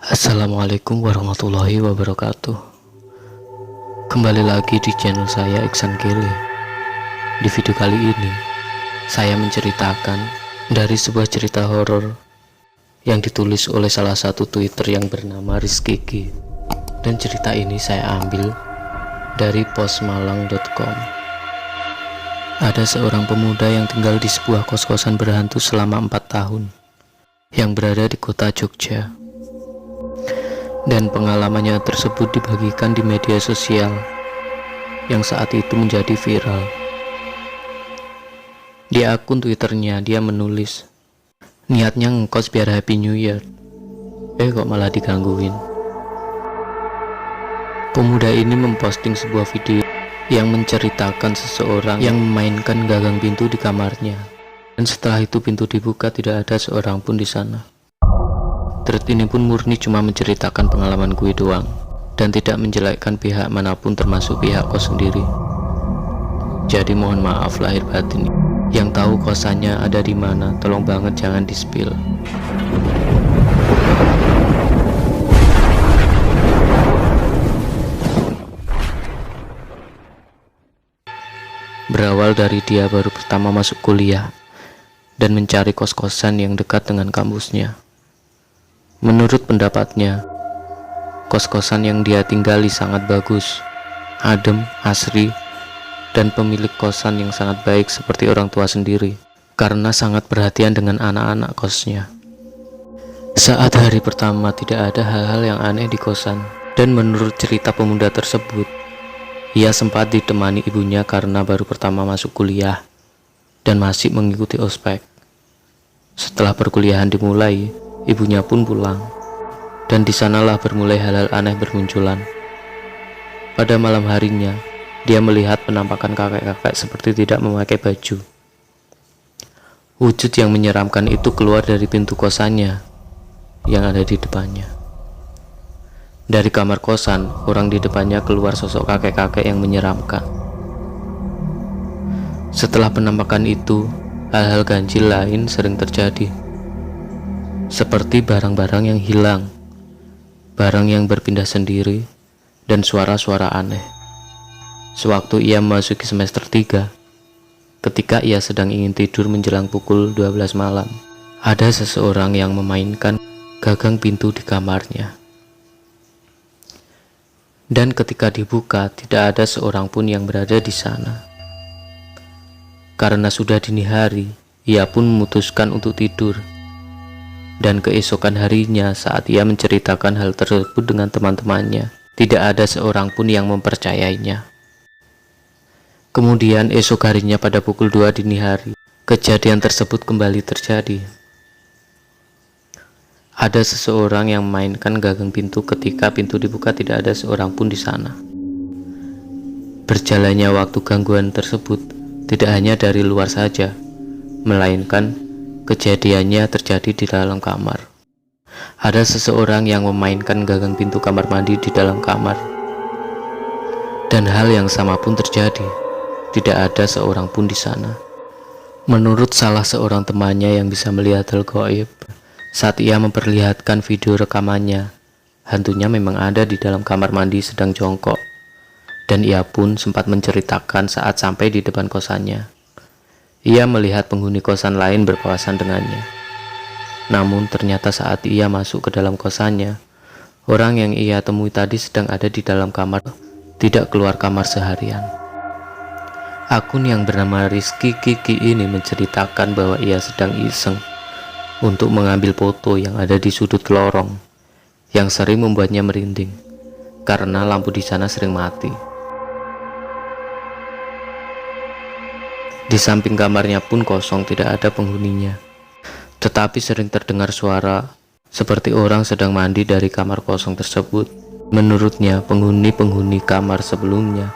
Assalamualaikum warahmatullahi wabarakatuh. Kembali lagi di channel saya Iksan Kele. Di video kali ini saya menceritakan dari sebuah cerita horor yang ditulis oleh salah satu Twitter yang bernama Rizky G. Dan cerita ini saya ambil dari postmalang.com. Ada seorang pemuda yang tinggal di sebuah kos-kosan berhantu selama 4 tahun yang berada di kota Jogja. Dan pengalamannya tersebut dibagikan di media sosial yang saat itu menjadi viral. Di akun Twitternya dia menulis, niatnya ngekos biar Happy New Year, kok malah digangguin. Pemuda ini memposting sebuah video yang menceritakan seseorang yang memainkan gagang pintu di kamarnya, dan setelah itu pintu dibuka, tidak ada seorang pun di sana. Thread ini pun murni cuma menceritakan pengalaman gue doang dan tidak menjelekkan pihak manapun termasuk pihak kos sendiri. Jadi mohon maaf lahir batin. Yang tahu kosannya ada di mana, tolong banget jangan di-spill. Berawal dari dia baru pertama masuk kuliah dan mencari kos-kosan yang dekat dengan kampusnya. Menurut pendapatnya, kos-kosan yang dia tinggali sangat bagus, adem, asri, dan pemilik kosan yang sangat baik seperti orang tua sendiri, karena sangat perhatian dengan anak-anak kosnya. Saat hari pertama tidak ada hal-hal yang aneh di kosan, dan menurut cerita pemuda tersebut, ia sempat ditemani ibunya karena baru pertama masuk kuliah dan masih mengikuti ospek. Setelah perkuliahan dimulai, ibunya pun pulang, dan disanalah bermulai hal-hal aneh bermunculan. Pada malam harinya, dia melihat penampakan kakek-kakek seperti tidak memakai baju. Wujud yang menyeramkan itu keluar dari pintu kosannya yang ada di depannya. Dari kamar kosan, orang di depannya keluar sosok kakek-kakek yang menyeramkan. Setelah penampakan itu, hal-hal ganjil lain sering terjadi. Seperti barang-barang yang hilang, barang yang berpindah sendiri, dan suara-suara aneh. Sewaktu ia memasuki semester 3, ketika ia sedang ingin tidur menjelang pukul 12 malam, ada seseorang yang memainkan gagang pintu di kamarnya. Dan ketika dibuka, tidak ada seorang pun yang berada di sana. Karena sudah dini hari, ia pun memutuskan untuk tidur. Dan keesokan harinya saat ia menceritakan hal tersebut dengan teman-temannya, tidak ada seorang pun yang mempercayainya. Kemudian esok harinya pada pukul 2 dini hari, kejadian tersebut kembali terjadi. Ada seseorang yang memainkan gagang pintu ketika pintu dibuka tidak ada seorang pun di sana. Berjalannya waktu gangguan tersebut tidak hanya dari luar saja, melainkan kejadiannya terjadi di dalam kamar. Ada seseorang yang memainkan gagang pintu kamar mandi di dalam kamar. Dan hal yang sama pun terjadi. Tidak ada seorang pun di sana. Menurut salah seorang temannya yang bisa melihat hal gaib, saat ia memperlihatkan video rekamannya, hantunya memang ada di dalam kamar mandi sedang jongkok. Dan ia pun sempat menceritakan saat sampai di depan kosannya, ia melihat penghuni kosan lain berpapasan dengannya. Namun ternyata saat ia masuk ke dalam kosannya, orang yang ia temui tadi sedang ada di dalam kamar, tidak keluar kamar seharian. Akun yang bernama Rizky Kiki ini menceritakan bahwa ia sedang iseng untuk mengambil foto yang ada di sudut lorong, yang sering membuatnya merinding, karena lampu di sana sering mati. Di samping kamarnya pun kosong, tidak ada penghuninya. Tetapi sering terdengar suara seperti orang sedang mandi dari kamar kosong tersebut. Menurutnya, penghuni-penghuni kamar sebelumnya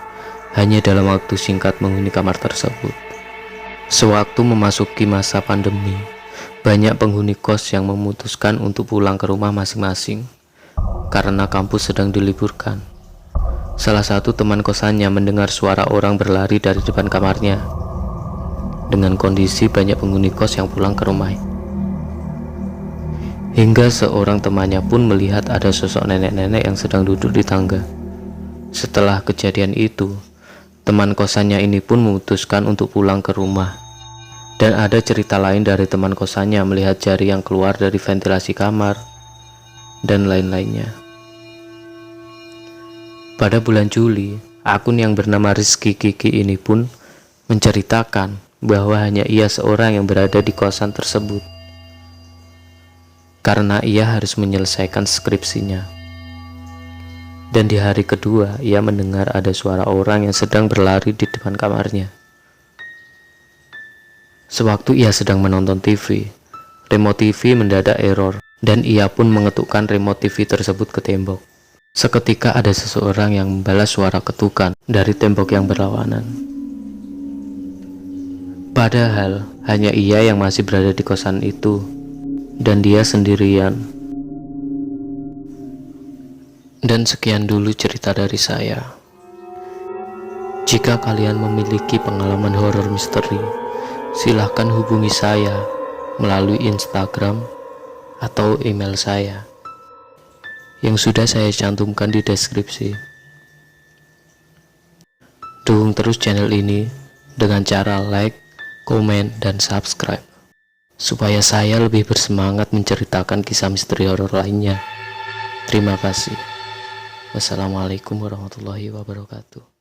hanya dalam waktu singkat menghuni kamar tersebut. Sewaktu memasuki masa pandemi, banyak penghuni kos yang memutuskan untuk pulang ke rumah masing-masing karena kampus sedang diliburkan. Salah satu teman kosannya mendengar suara orang berlari dari depan kamarnya. Dengan kondisi banyak penghuni kos yang pulang ke rumah. Hingga seorang temannya pun melihat ada sosok nenek-nenek yang sedang duduk di tangga. Setelah kejadian itu, teman kosannya ini pun memutuskan untuk pulang ke rumah. Dan ada cerita lain dari teman kosannya melihat jari yang keluar dari ventilasi kamar, dan lain-lainnya. Pada bulan Juli, akun yang bernama Rizky Kiki ini pun menceritakan bahwa hanya ia seorang yang berada di kosan tersebut karena ia harus menyelesaikan skripsinya. Dan di hari kedua, ia mendengar ada suara orang yang sedang berlari di depan kamarnya. Sewaktu ia sedang menonton TV, remote TV mendadak error dan ia pun mengetukkan remote TV tersebut ke tembok. Seketika ada seseorang yang membalas suara ketukan dari tembok yang berlawanan. Padahal hanya ia yang masih berada di kosan itu, dan dia sendirian. Dan sekian dulu cerita dari saya. Jika kalian memiliki pengalaman horor misteri, silahkan hubungi saya melalui Instagram atau email saya yang sudah saya cantumkan di deskripsi. Dukung terus channel ini dengan cara like, komen, dan subscribe supaya saya lebih bersemangat menceritakan kisah misteri horor lainnya. Terima kasih. Wassalamualaikum warahmatullahi wabarakatuh.